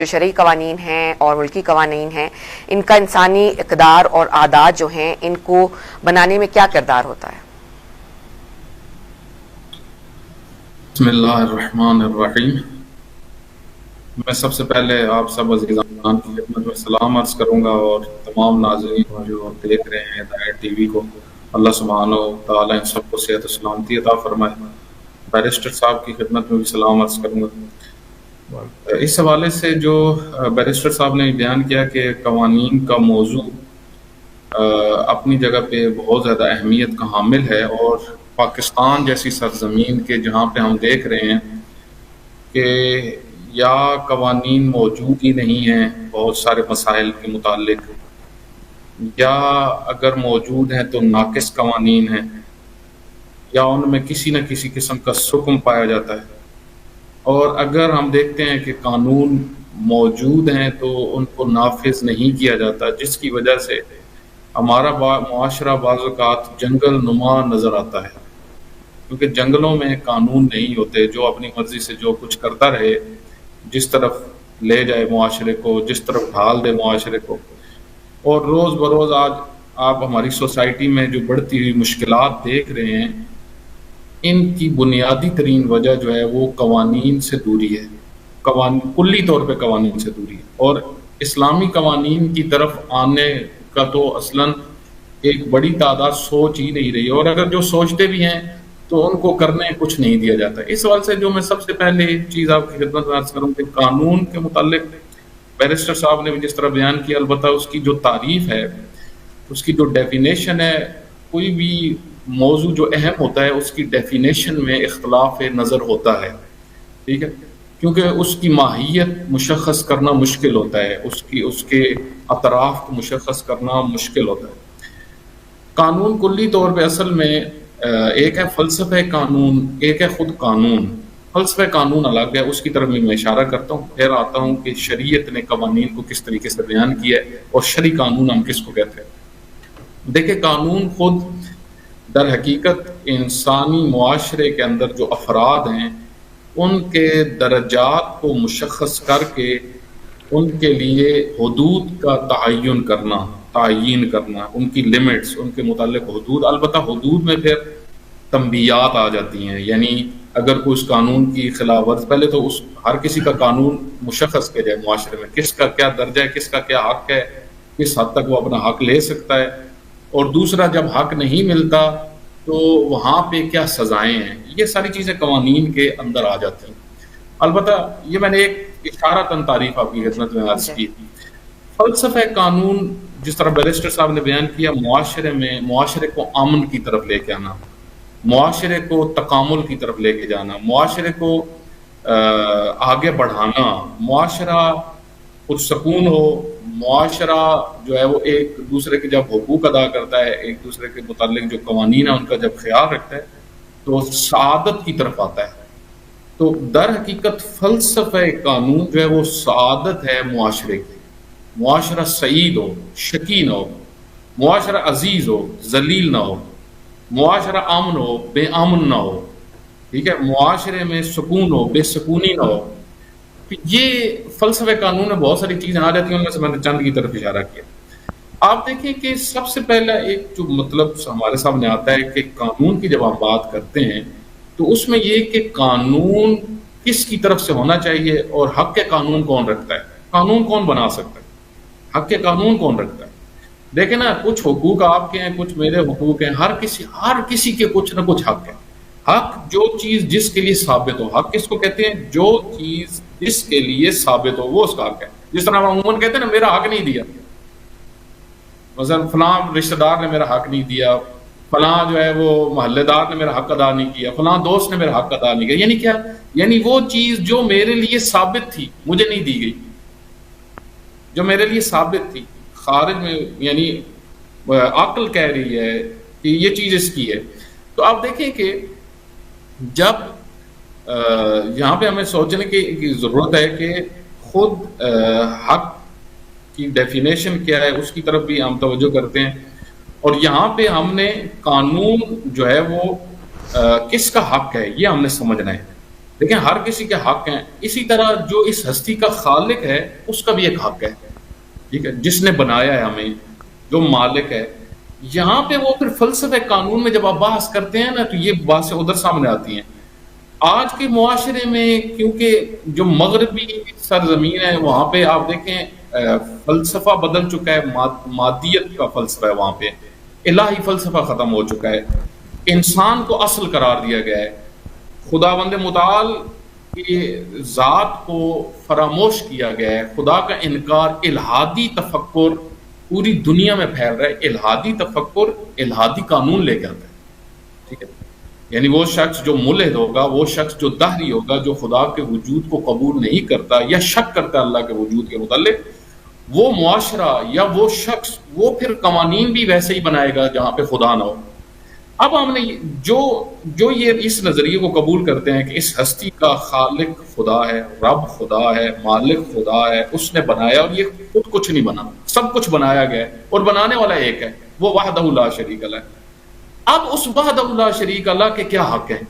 جو شرعی قوانین ہیں اور ملکی قوانین ہیں، ان کا انسانی اقدار اور عادات جو ہیں ان کو بنانے میں کیا کردار ہوتا ہے؟ بسم اللہ الرحمن الرحیم۔ میں سب سے پہلے آپ سب عزیزان کی خدمت میں سلام عرض کروں گا، اور تمام ناظرین جو دیکھ رہے ہیں ہدایت ٹی وی کو، اللہ سبحانہ و تعالیٰ ان سب کو صحت و سلامتی عطا فرمائے۔ بیرسٹر صاحب کی خدمت میں بھی سلام عرض کروں گا۔ اس حوالے سے جو بیرسٹر صاحب نے بیان کیا کہ قوانین کا موضوع اپنی جگہ پہ بہت زیادہ اہمیت کا حامل ہے، اور پاکستان جیسی سرزمین کے جہاں پہ ہم دیکھ رہے ہیں کہ یا قوانین موجود ہی نہیں ہیں بہت سارے مسائل کے متعلق، یا اگر موجود ہیں تو ناقص قوانین ہیں، یا ان میں کسی نہ کسی قسم کا حکم پایا جاتا ہے، اور اگر ہم دیکھتے ہیں کہ قانون موجود ہیں تو ان کو نافذ نہیں کیا جاتا، جس کی وجہ سے ہمارا معاشرہ بعض اوقات جنگل نما نظر آتا ہے، کیونکہ جنگلوں میں قانون نہیں ہوتے، جو اپنی مرضی سے جو کچھ کرتا رہے، جس طرف لے جائے معاشرے کو، جس طرف ڈھال دے معاشرے کو۔ اور روز بروز آج آپ ہماری سوسائٹی میں جو بڑھتی ہوئی مشکلات دیکھ رہے ہیں، ان کی بنیادی ترین وجہ جو ہے وہ قوانین سے دوری ہے، کلی طور پہ قوانین سے دوری ہے، اور اسلامی قوانین کی طرف آنے کا تو اصلاً ایک بڑی تعداد سوچ ہی نہیں رہی، اور اگر جو سوچتے بھی ہیں تو ان کو کرنے کچھ نہیں دیا جاتا۔ اس حوالے سے جو میں سب سے پہلے ایک چیز آپ کی خدمت میں عرض کروں کہ قانون کے متعلق بیرسٹر صاحب نے بھی جس طرح بیان کیا، البتہ اس کی جو تعریف ہے، اس کی جو ڈیفینیشن ہے، کوئی بھی موضوع جو اہم ہوتا ہے اس کی ڈیفینیشن میں اختلاف نظر ہوتا ہے، ٹھیک ہے، کیونکہ اس کی ماہیت مشخص کرنا مشکل ہوتا ہے، اس کے اطراف کو مشخص کرنا مشکل ہوتا ہے۔ قانون کلی طور پہ اصل میں ایک ہے فلسفہ قانون، ایک ہے خود قانون۔ فلسفہ قانون الگ ہے، اس کی طرف میں اشارہ کرتا ہوں، پھر آتا ہوں کہ شریعت نے قوانین کو کس طریقے سے بیان کیا ہے اور شرعی قانون ہم کس کو کہتے ہیں۔ دیکھیں، قانون خود در حقیقت انسانی معاشرے کے اندر جو افراد ہیں ان کے درجات کو مشخص کر کے ان کے لیے حدود کا تعین کرنا، ان کی لمٹس، ان کے متعلق حدود، البتہ حدود میں پھر تنبیہات آ جاتی ہیں، یعنی اگر کوئی اس قانون کی خلاف ورزی، پہلے تو ہر کسی کا قانون مشخص کیا جائے معاشرے میں، کس کا کیا درجہ ہے، کس کا کیا حق ہے، کس حد تک وہ اپنا حق لے سکتا ہے، اور دوسرا جب حق نہیں ملتا تو وہاں پہ کیا سزائیں ہیں، یہ ساری چیزیں قوانین کے اندر آ جاتی ہیں۔ البتہ یہ میں نے ایک اشارتاً تعریف آپ کی خدمت میں عرض کی۔ فلسفہ قانون جس طرح بیرسٹر صاحب نے بیان کیا، معاشرے کو امن کی طرف لے کے آنا، معاشرے کو تکامل کی طرف لے کے جانا، معاشرے کو آگے بڑھانا، معاشرہ پرسکون ہو، معاشرہ جو ہے وہ ایک دوسرے کے جب حقوق ادا کرتا ہے، ایک دوسرے کے متعلق جو قوانین ہیں ان کا جب خیال رکھتا ہے تو سعادت کی طرف آتا ہے۔ تو در حقیقت فلسفہ قانون جو ہے وہ سعادت ہے معاشرے کی، معاشرہ سعید ہو، شقی نہ ہو، معاشرہ عزیز ہو، ذلیل نہ ہو، معاشرہ امن ہو، بے امن نہ ہو، ٹھیک ہے، معاشرے میں سکون ہو، بے سکونی نہ ہو۔ یہ فلسفہ قانون میں بہت ساری چیزیں آ جاتی ہیں، ان میں سے میں نے چند کی طرف اشارہ کیا۔ آپ دیکھیں کہ سب سے پہلا ایک جو مطلب ہمارے سامنے آتا ہے کہ قانون کی جب آپ بات کرتے ہیں تو اس میں یہ کہ قانون کس کی طرف سے ہونا چاہیے اور حق کے قانون کون رکھتا ہے، قانون کون بنا سکتا ہے، حق کے قانون کون رکھتا ہے۔ دیکھیں نا، کچھ حقوق آپ کے ہیں، کچھ میرے حقوق ہیں، ہر کسی کے کچھ نہ کچھ حق ہے۔ حق جو چیز جس کے لیے ثابت ہو، حق کس کو کہتے ہیں، جو چیز جس کے لیے ثابت ہو وہ اس کا حق ہے۔ جس طرح ہم عموماً کہتے ہیں نا، میرا حق نہیں دیا، مثلا فلاں رشتہ دار نے میرا حق نہیں دیا، فلاں جو ہے وہ محلے دار نے میرا حق ادا نہیں کیا، فلاں دوست نے میرا حق ادا نہیں کیا، یعنی کیا، یعنی وہ چیز جو میرے لیے ثابت تھی مجھے نہیں دی گئی، جو میرے لیے ثابت تھی خارج میں، یعنی عقل کہہ رہی ہے کہ یہ چیز اس کی ہے۔ تو آپ دیکھیں کہ جب یہاں پہ ہمیں سوچنے کی ضرورت ہے کہ خود حق کی ڈیفینیشن کیا ہے، اس کی طرف بھی ہم توجہ کرتے ہیں، اور یہاں پہ ہم نے قانون جو ہے وہ کس کا حق ہے یہ ہم نے سمجھنا ہے۔ لیکن ہر کسی کے حق ہیں. اسی طرح جو اس ہستی کا خالق ہے اس کا بھی ایک حق ہے، ٹھیک ہے، جس نے بنایا ہے ہمیں، جو مالک ہے. یہاں پہ وہ پھر فلسفہ قانون میں جب آپ بحث کرتے ہیں نا تو یہ باتیں ادھر سامنے آتی ہیں. آج کے معاشرے میں کیونکہ جو مغربی سرزمین ہے وہاں پہ آپ دیکھیں فلسفہ بدل چکا ہے، مادیت کا فلسفہ ہے، وہاں پہ الہی فلسفہ ختم ہو چکا ہے، انسان کو اصل قرار دیا گیا ہے، خداوند متعال کی ذات کو فراموش کیا گیا ہے. خدا کا انکار، الہادی تفکر پوری دنیا میں پھیل رہا ہے. الہادی تفکر الہادی قانون لے کے آتا ہے، ٹھیک ہے، یعنی وہ شخص جو ملحد ہوگا، وہ شخص جو دہری ہوگا، جو خدا کے وجود کو قبول نہیں کرتا یا شک کرتا ہے اللہ کے وجود کے متعلق، وہ معاشرہ یا وہ شخص وہ پھر قوانین بھی ویسے ہی بنائے گا جہاں پہ خدا نہ ہو. اب ہم نے جو یہ اس نظریے کو قبول کرتے ہیں کہ اس ہستی کا خالق خدا ہے، رب خدا ہے، مالک خدا ہے، اس نے بنایا اور یہ خود کچھ نہیں بنا، سب کچھ بنایا گیا ہے اور بنانے والا ایک ہے، وہ وحدہ لا شریک له. اب اس وحدہ لا شریک اللہ کے کیا حق ہیں،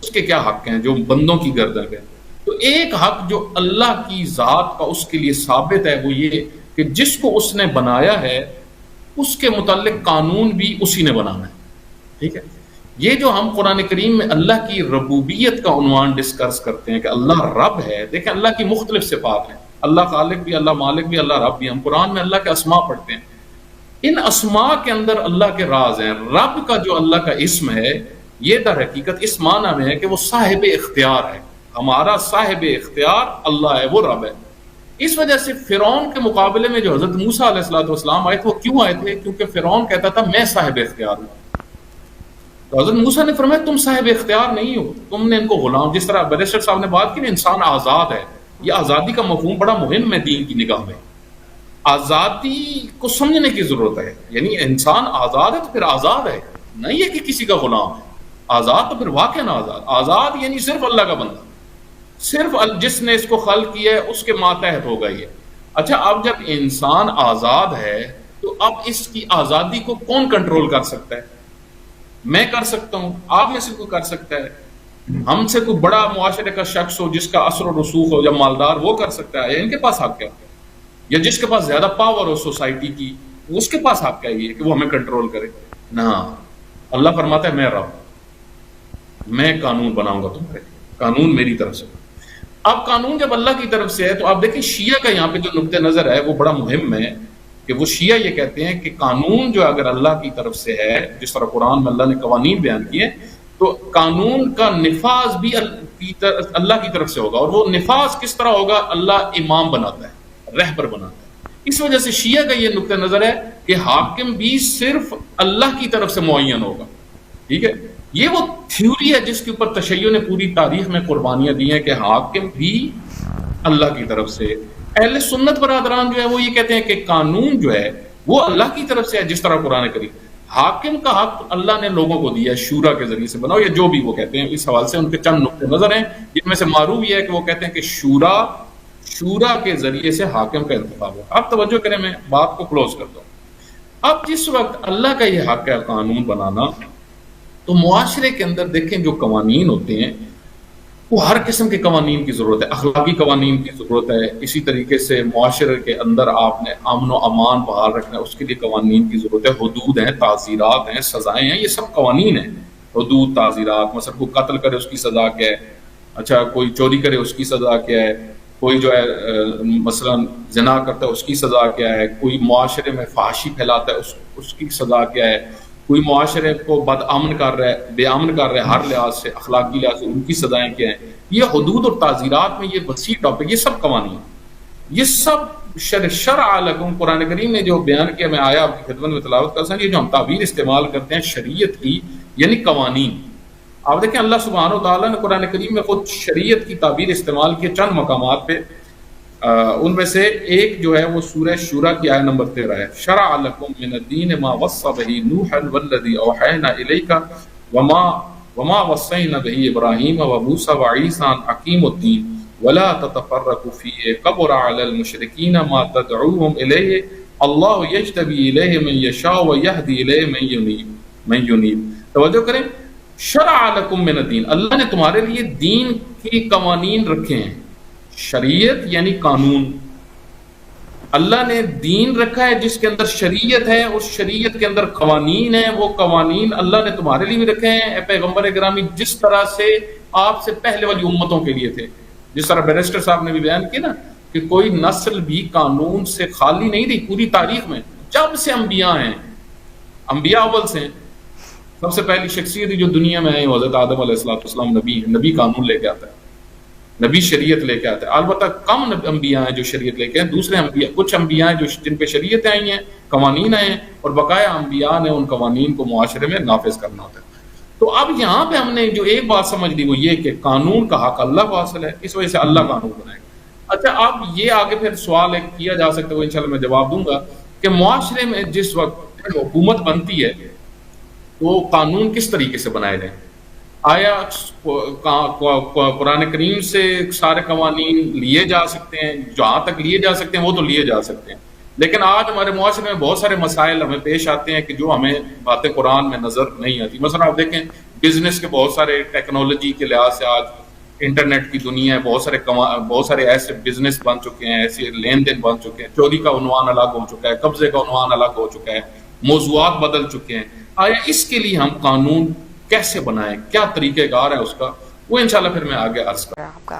اس کے کیا حق ہیں جو بندوں کی گردن پہ. تو ایک حق جو اللہ کی ذات کا اس کے لیے ثابت ہے وہ یہ کہ جس کو اس نے بنایا ہے اس کے متعلق قانون بھی اسی نے بنانا ہے، ٹھیک ہے. یہ جو ہم قرآن کریم میں اللہ کی ربوبیت کا عنوان ڈسکس کرتے ہیں کہ اللہ رب ہے، دیکھیں اللہ کی مختلف صفات ہیں، اللہ خالق بھی، اللہ مالک بھی، اللہ رب بھی. ہم قرآن میں اللہ کے اسماء پڑھتے ہیں، ان اسماء کے اندر اللہ کے راز ہیں. رب کا جو اللہ کا اسم ہے یہ در حقیقت اس معنی میں ہے کہ وہ صاحب اختیار ہے، ہمارا صاحب اختیار اللہ ہے، وہ رب ہے. اس وجہ سے فرعون کے مقابلے میں جو حضرت موسیٰ علیہ السلام آئے تھے وہ کیوں آئے تھے؟ کیونکہ فرعون کہتا تھا میں صاحب اختیار ہوں. تو حضرت موسیٰ نے فرمایا تم صاحب اختیار نہیں ہو، تم نے ان کو غلام، جس طرح بیرسٹر صاحب نے بات کی نا انسان آزاد ہے، یہ آزادی کا مفہوم بڑا مہم ہے دین کی نگاہ میں. آزادی کو سمجھنے کی ضرورت ہے، یعنی انسان آزاد ہے تو پھر آزاد ہے، نہیں ہے کہ کسی کا غلام ہے. آزاد تو پھر واقع نہ آزاد، آزاد یعنی صرف اللہ کا بندہ، صرف جس نے اس کو خلق کیا ہے اس کے ماتحت ہوگا یہ. اچھا اب جب انسان آزاد ہے تو اب اس کی آزادی کو کون کنٹرول کر سکتا ہے؟ میں کر سکتا ہوں، آپ میں سے کوئی کر سکتا ہے، ہم سے کوئی بڑا معاشرے کا شخص ہو جس کا اثر و رسوخ ہو یا مالدار وہ کر سکتا ہے، ان کے پاس حق ہے، یا جس کے پاس زیادہ پاور ہو سوسائٹی کی اس کے پاس حق ہے یہ کہ وہ ہمیں کنٹرول کرے. نہ، اللہ فرماتا ہے میں رب، میں قانون بناؤں گا تمہارے، قانون میری طرف سے. اب قانون جب اللہ کی طرف سے ہے تو آپ دیکھیں شیعہ کا یہاں پہ جو نقطہ نظر ہے وہ بڑا مہم ہے کہ وہ شیعہ یہ کہتے ہیں کہ قانون جو اگر اللہ کی طرف سے ہے، جس طرح قرآن میں اللہ نے قوانین بیان کیے، تو قانون کا نفاذ بھی اللہ کی طرف سے ہوگا. اور وہ نفاذ کس طرح ہوگا؟ اللہ امام بناتا ہے، رہبر بناتا ہے. اس وجہ سے شیعہ کا یہ نقطہ نظر ہے کہ حاکم بھی صرف اللہ کی طرف سے معین ہوگا، ٹھیک ہے. یہ وہ تھیوری ہے جس کے اوپر تشیع نے پوری تاریخ میں قربانیاں دی ہیں کہ حاکم بھی اللہ کی طرف سے. اہل سنت برادران جو ہے وہ یہ کہتے ہیں کہ قانون جو ہے وہ اللہ کی طرف سے ہے، جس طرح قرآن کریم. حاکم کا حق اللہ نے لوگوں کو دیا ہے، شورا کے ذریعے سے بناؤ یا جو بھی وہ کہتے ہیں. اس حوالے سے ان کے چند نقطے نظر ہیں جن میں سے معروف یہ ہے کہ وہ کہتے ہیں کہ شورا کے ذریعے سے حاکم کا انتخاب ہو. اب توجہ کریں، میں بات کو کلوز کرتا ہوں. اب جس وقت اللہ کا یہ حق ہے قانون بنانا، تو معاشرے کے اندر دیکھیں جو قوانین ہوتے ہیں وہ ہر قسم کے قوانین کی ضرورت ہے، اخلاقی قوانین کی ضرورت ہے. اسی طریقے سے معاشرے کے اندر آپ نے امن و امان بحال رکھنا ہے، اس کے لیے قوانین کی ضرورت ہے. حدود ہیں، تعزیرات ہیں، سزائیں ہیں، یہ سب قوانین ہیں. حدود، تعزیرات، مثلا کوئی قتل کرے اس کی سزا کیا ہے، اچھا کوئی چوری کرے اس کی سزا کیا ہے، کوئی جو ہے مثلا زنا کرتا ہے اس کی سزا کیا ہے، کوئی معاشرے میں فحاشی پھیلاتا ہے اس کی سزا کیا ہے، کوئی معاشرے کو بد امن کر رہا ہے، بے امن کر رہا ہے، ہر لحاظ سے اخلاقی لحاظ سے ان کی سزائیں کیا ہیں. یہ حدود اور تعزیرات میں یہ وسیع ٹاپک، یہ سب قوانین، یہ سب شرع لکم. قرآن کریم نے جو بیان کیا میں آیا آپ کی خدمت میں تلاوت کر سکتا. یہ جو ہم تعبیر استعمال کرتے ہیں شریعت کی، یعنی قوانین. آپ دیکھیں اللہ سبحانہ و تعالیٰ نے قرآن کریم میں خود شریعت کی تعبیر استعمال کی چند مقامات پہ. ان میں سے ایک جو ہے وہ سورہ شورى کی آیت نمبر 13 ہے. شرع لکم من الدین ما وصى به نوحا والذی اوحینا الیک وما وصینا به ابراہیم وموسى وعیسى ان اقیموا الدین ولا تتفرقوا فیہ کبر علی المشرکین ما تدعوهم الیہ اللہ یجتبی الیہ من یشاء ویہدی الیہ من ینیب. توجہ کریں، شرع لکم من الدین، اللہ نے تمہارے لیے دین کی قوانین رکھے ہیں. شریعت یعنی قانون. اللہ نے دین رکھا ہے جس کے اندر شریعت ہے، اور شریعت کے اندر قوانین ہیں. وہ قوانین اللہ نے تمہارے لیے بھی رکھے ہیں اے پیغمبر گرامی، جس طرح سے آپ سے پہلے والی امتوں کے لیے تھے. جس طرح بیرسٹر صاحب نے بھی بیان کیا نا کہ کوئی نسل بھی قانون سے خالی نہیں رہی پوری تاریخ میں. جب سے انبیاء ہیں، انبیاء اول سے ہیں. سب سے پہلی شخصیت جو دنیا میں آئی حضرت آدم علیہ السلام نبی ہے. نبی قانون لے کے آتا ہے، نبی شریعت لے کے آتا ہے. البتہ کم انبیاء ہیں جو شریعت لے کے ہیں. دوسرے انبیاء، کچھ انبیاء ہیں جو جن پہ شریعتیں آئی ہیں، قوانین آئے ہیں، اور بقایا انبیاء نے ان قوانین کو معاشرے میں نافذ کرنا ہوتا ہے. تو اب یہاں پہ ہم نے جو ایک بات سمجھ لی وہ یہ کہ قانون کا حق اللہ کو حاصل ہے، اس وجہ سے اللہ قانون بنائے گا. اچھا، اب یہ آگے پھر سوال ایک کیا جا سکتا ہے، وہ انشاءاللہ میں جواب دوں گا کہ معاشرے میں جس وقت حکومت بنتی ہے تو قانون کس طریقے سے بنائے جائیں. آیا قرآن کریم سے سارے قوانین لیے جا سکتے ہیں؟ جہاں تک لیے جا سکتے ہیں وہ تو لیے جا سکتے ہیں، لیکن آج ہمارے معاشرے میں بہت سارے مسائل ہمیں پیش آتے ہیں کہ جو ہمیں باتیں قرآن میں نظر نہیں آتی. مثلا آپ دیکھیں بزنس کے بہت سارے، ٹیکنالوجی کے لحاظ سے آج انٹرنیٹ کی دنیا ہے، بہت سارے ایسے بزنس بن چکے ہیں، ایسے لین دین بن چکے ہیں. چوری کا عنوان الگ ہو چکا ہے، قبضے کا عنوان الگ ہو چکا ہے، موضوعات بدل چکے ہیں. آیا اس کے لیے ہم قانون کیسے بنائیں، کیا طریقہ کار ہے اس کا، وہ انشاءاللہ پھر میں آگے عرض کروں. آپ کا